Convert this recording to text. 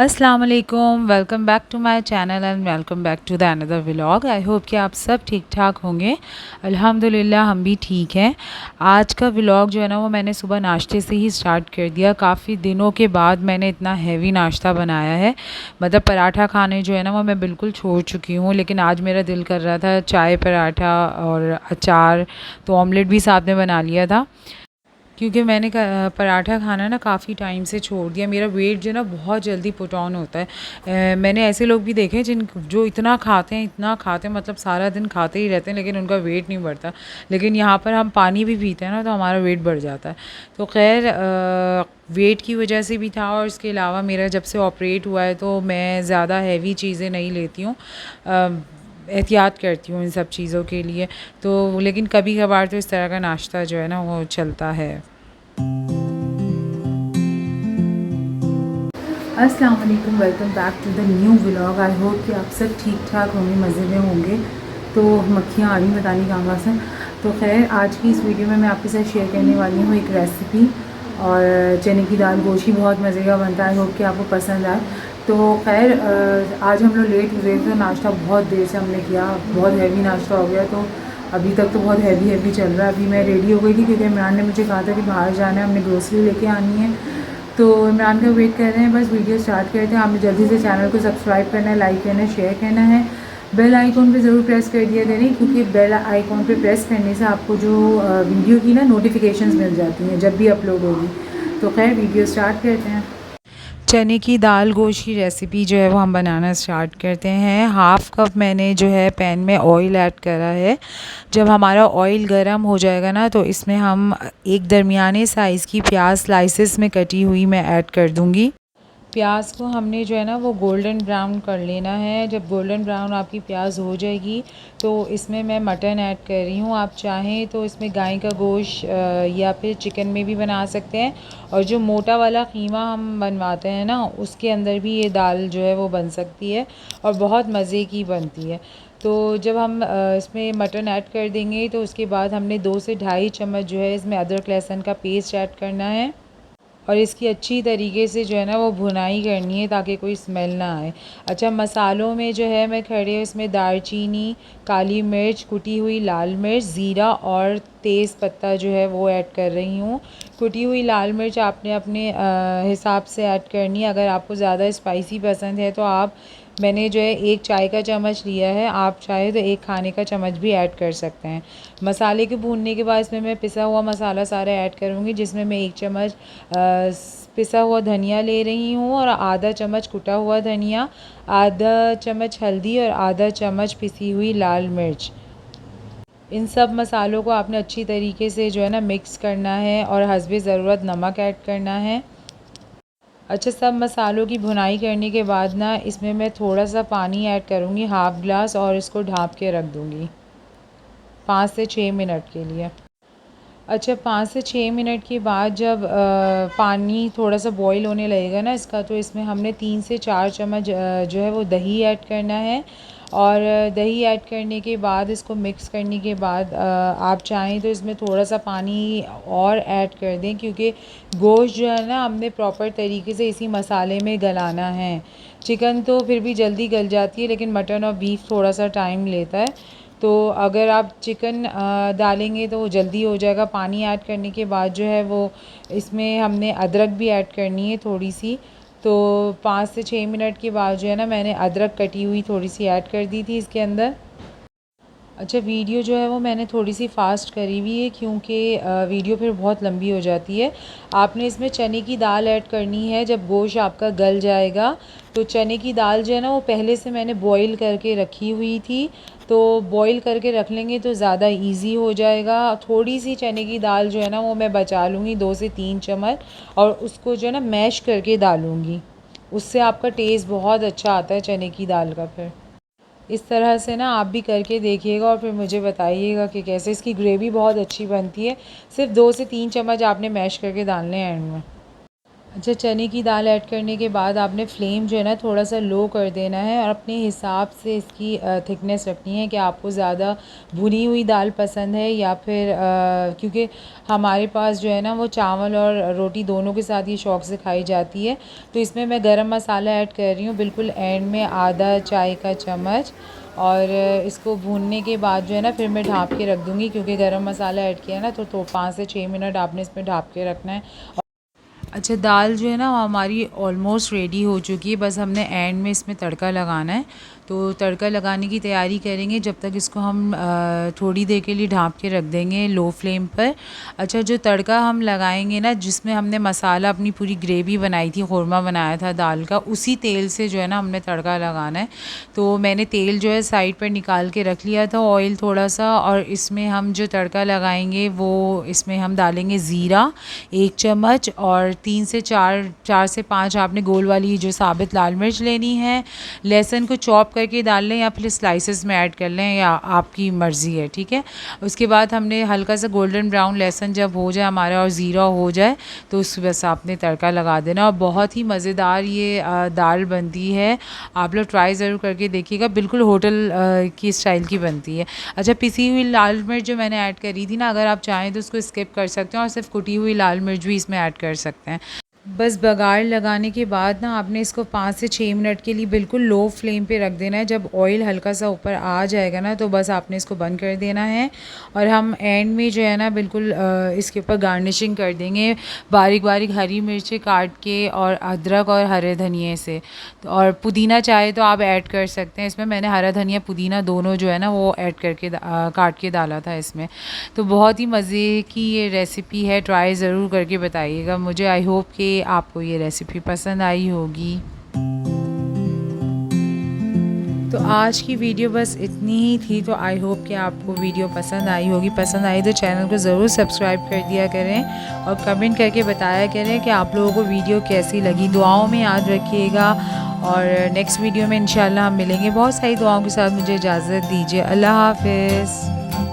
अस्सलाम वालेकुम, welcome back to my channel and welcome back to the another vlog. I hope कि आप सब ठीक ठाक होंगे। अल्हम्दुलिल्लाह हम भी ठीक हैं। आज का व्लॉग जो है ना वो मैंने सुबह नाश्ते से ही स्टार्ट कर दिया। काफ़ी दिनों के बाद मैंने इतना हैवी नाश्ता बनाया है। मतलब पराठा खाने जो है ना वो मैं बिल्कुल छोड़ चुकी हूँ, लेकिन आज मेरा दिल कर रहा था चाय पराठा और अचार, तो ऑमलेट भी साथ में बना लिया था। क्योंकि मैंने पराठा खाना ना काफ़ी टाइम से छोड़ दिया। मेरा वेट जो है ना बहुत जल्दी पुट ऑन होता है। मैंने ऐसे लोग भी देखे हैं जो इतना खाते हैं, मतलब सारा दिन खाते ही रहते हैं, लेकिन उनका वेट नहीं बढ़ता। लेकिन यहाँ पर हम पानी भी पीते हैं ना तो हमारा वेट बढ़ जाता है। तो खैर वेट की वजह से भी था, और इसके अलावा मेरा जब से ऑपरेट हुआ है तो मैं ज़्यादा हैवी चीज़ें नहीं लेती हूँ। एहतियात करती हूँ इन सब चीज़ों के लिए। तो लेकिन कभी कभार तो इस तरह का नाश्ता जो है ना वो चलता है। अस्सलाम वालेकुम, welcome back to the new vlog. I hope कि आप सब ठीक ठाक होंगे, मज़े में होंगे। तो मक्खियाँ आ रही पता नहीं कहाँ से। तो खैर आज की इस वीडियो में मैं आपके साथ शेयर करने वाली हूँ एक रेसिपी, और चने की दाल गोशी बहुत मज़े का बनता है। आई होप कि आपको पसंद आए। तो खैर आज हम लोग लेट हो गए थे, नाश्ता बहुत देर से हमने किया, बहुत हैवी नाश्ता हो गया। तो अभी तक तो बहुत हैवी चल रहा है। अभी मैं रेडी हो गई थी क्योंकि इमरान ने मुझे कहा था कि बाहर जाना है, हमने ग्रोसरी लेके आनी है। तो इमरान का वेट कर रहे हैं। बस वीडियो स्टार्ट करते हैं। आपने जल्दी से चैनल को सब्सक्राइब करना है, लाइक करना है, शेयर करना है, बेल आइकॉन पे ज़रूर प्रेस कर दिया करें, क्योंकि बेल आइकॉन पे प्रेस करने से आपको जो वीडियो की ना नोटिफिकेशंस मिल जाती हैं जब भी अपलोड होगी। तो खैर वीडियो स्टार्ट करते हैं। चने की दाल गोश्त की रेसिपी जो है वो हम बनाना स्टार्ट करते हैं। हाफ़ कप मैंने जो है पैन में ऑयल ऐड करा है। जब हमारा ऑयल गर्म हो जाएगा ना तो इसमें हम एक दरमियाने साइज़ की प्याज स्लाइसेस में कटी हुई मैं ऐड कर दूँगी। प्याज को हमने जो है ना वो गोल्डन ब्राउन कर लेना है। जब गोल्डन ब्राउन आपकी प्याज हो जाएगी तो इसमें मैं मटन ऐड कर रही हूँ। आप चाहें तो इसमें गाय का गोश्त या फिर चिकन में भी बना सकते हैं, और जो मोटा वाला कीमा हम बनवाते हैं ना उसके अंदर भी ये दाल जो है वो बन सकती है और बहुत मज़े की बनती है। तो जब हम इसमें मटन ऐड कर देंगे तो उसके बाद हमने 2 से ढाई चम्मच जो है इसमें अदरक लहसुन का पेस्ट ऐड करना है, और इसकी अच्छी तरीके से जो है ना वो भुनाई करनी है ताकि कोई स्मेल ना आए। अच्छा, मसालों में जो है मैं खड़े इसमें दालचीनी, काली मिर्च, कुटी हुई लाल मिर्च, ज़ीरा और तेज़ पत्ता जो है वो ऐड कर रही हूँ। कुटी हुई लाल मिर्च आपने अपने हिसाब से ऐड करनी है। अगर आपको ज़्यादा स्पाइसी पसंद है तो मैंने जो है 1 चाय का चम्मच लिया है, आप चाहे तो 1 खाने का चम्मच भी ऐड कर सकते हैं। मसाले के भूनने के बाद इसमें मैं पिसा हुआ मसाला सारा ऐड करूँगी, जिसमें मैं 1 चम्मच पिसा हुआ धनिया ले रही हूँ और आधा चम्मच कुटा हुआ धनिया, आधा चम्मच हल्दी और आधा चम्मच पिसी हुई लाल मिर्च। इन सब मसालों को आपने अच्छी तरीके से जो है ना मिक्स करना है और हस्बे ज़रूरत नमक ऐड करना है। अच्छा, सब मसालों की भुनाई करने के बाद ना इसमें मैं थोड़ा सा पानी ऐड करूँगी, हाफ़ ग्लास, और इसको ढाँप के रख दूँगी 5 से 6 मिनट के लिए। अच्छा, 5 से 6 मिनट के बाद जब पानी थोड़ा सा बॉईल होने लगेगा ना इसका, तो इसमें हमने 3 से 4 चम्मच जो है वो दही ऐड करना है, और दही ऐड करने के बाद इसको मिक्स करने के बाद आप चाहें तो इसमें थोड़ा सा पानी और ऐड कर दें, क्योंकि गोश्त जो है ना हमने प्रॉपर तरीके से इसी मसाले में गलाना है। चिकन तो फिर भी जल्दी गल जाती है, लेकिन मटन और बीफ थोड़ा सा टाइम लेता है। तो अगर आप चिकन डालेंगे तो वो जल्दी हो जाएगा। पानी ऐड करने के बाद जो है वो इसमें हमने अदरक भी ऐड करनी है थोड़ी सी। तो 5 से 6 मिनट के बाद जो है ना मैंने अदरक कटी हुई थोड़ी सी ऐड कर दी थी इसके अंदर। अच्छा, वीडियो जो है वो मैंने थोड़ी सी फ़ास्ट करी हुई है, क्योंकि वीडियो फिर बहुत लंबी हो जाती है। आपने इसमें चने की दाल ऐड करनी है। जब गोश्त आपका गल जाएगा तो चने की दाल जो है ना वो पहले से मैंने बॉईल करके रखी हुई थी, तो बॉईल करके रख लेंगे तो ज़्यादा इजी हो जाएगा। थोड़ी सी चने की दाल जो है ना वो मैं बचा लूँगी 2 से 3 चम्मच, और उसको जो है ना मैश करके डालूँगी। उससे आपका टेस्ट बहुत अच्छा आता है चने की दाल का। फिर इस तरह से ना आप भी करके देखिएगा और फिर मुझे बताइएगा कि कैसे। इसकी ग्रेवी बहुत अच्छी बनती है। सिर्फ 2 से 3 चम्मच आपने मैश करके डालने हैं एंड में। अच्छा, चने की दाल ऐड करने के बाद आपने फ्लेम जो है ना थोड़ा सा लो कर देना है और अपने हिसाब से इसकी थिकनेस रखनी है कि आपको ज़्यादा भुनी हुई दाल पसंद है या फिर क्योंकि हमारे पास जो है ना वो चावल और रोटी दोनों के साथ ये शौक़ से खाई जाती है। तो इसमें मैं गरम मसाला ऐड कर रही हूँ बिल्कुल एंड में, आधा चाय का चम्मच। और इसको भूनने के बाद जो है ना फिर मैं ढाँप के रख दूँगी, क्योंकि गरम मसाला ऐड किया है ना तो 5 से 6 मिनट आपने इसमें ढाँप के रखना है। अच्छा, दाल जो है ना हमारी ऑलमोस्ट रेडी हो चुकी है, बस हमने एंड में इसमें तड़का लगाना है। तो तड़का लगाने की तैयारी करेंगे जब तक इसको हम थोड़ी देर के लिए ढाँप के रख देंगे लो फ्लेम पर। अच्छा, जो तड़का हम लगाएंगे ना, जिसमें हमने मसाला अपनी पूरी ग्रेवी बनाई थी, क़ोरमा बनाया था दाल का, उसी तेल से जो है ना हमने तड़का लगाना है। तो मैंने तेल जो है साइड पर निकाल के रख लिया था, ऑयल थोड़ा सा, और इसमें हम जो तड़का लगाएंगे वो इसमें हम डालेंगे ज़ीरा 1 चम्मच, और 3 से 4 से 5 आपने गोल वाली जो साबित लाल मिर्च लेनी है। लहसुन को चॉप करके डाल लें या फिर स्लाइसेस में ऐड कर लें, या आपकी मर्ज़ी है, ठीक है। उसके बाद हमने हल्का सा गोल्डन ब्राउन लहसुन जब हो जाए हमारा और ज़ीरा हो जाए तो उस बस आपने तड़का लगा देना, और बहुत ही मज़ेदार ये दाल बनती है। आप लोग ट्राई ज़रूर करके देखिएगा, बिल्कुल होटल की स्टाइल की बनती है। अच्छा, पिसी हुई लाल मिर्च जो मैंने ऐड करी थी ना, अगर आप चाहें तो उसको स्किप कर सकते हैं और सिर्फ कुटी हुई लाल मिर्च भी इसमें ऐड कर सकते हैं। बस बघार लगाने के बाद ना आपने इसको 5 से 6 मिनट के लिए बिल्कुल लो फ्लेम पे रख देना है। जब ऑयल हल्का सा ऊपर आ जाएगा ना तो बस आपने इसको बंद कर देना है, और हम एंड में जो है ना बिल्कुल इसके ऊपर गार्निशिंग कर देंगे बारीक बारीक हरी मिर्ची काट के और अदरक और हरे धनिए से। तो और पुदीना चाहे तो आप ऐड कर सकते हैं इसमें, मैंने हरा धनिया पुदीना दोनों जो है ना वो ऐड करके काट के डाला था इसमें। तो बहुत ही मज़े की ये रेसिपी है, ट्राई ज़रूर करके बताइएगा मुझे। आई होप कि आपको ये रेसिपी पसंद आई होगी। तो आज की वीडियो बस इतनी ही थी। तो आई होप कि आपको वीडियो पसंद आई होगी। पसंद आई तो चैनल को ज़रूर सब्सक्राइब कर दिया करें और कमेंट करके बताया करें कि आप लोगों को वीडियो कैसी लगी। दुआओं में याद रखिएगा, और नेक्स्ट वीडियो में इंशाल्लाह हम मिलेंगे बहुत सारी दुआओं के साथ। मुझे इजाज़त दीजिए। अल्लाह हाफ़िज़।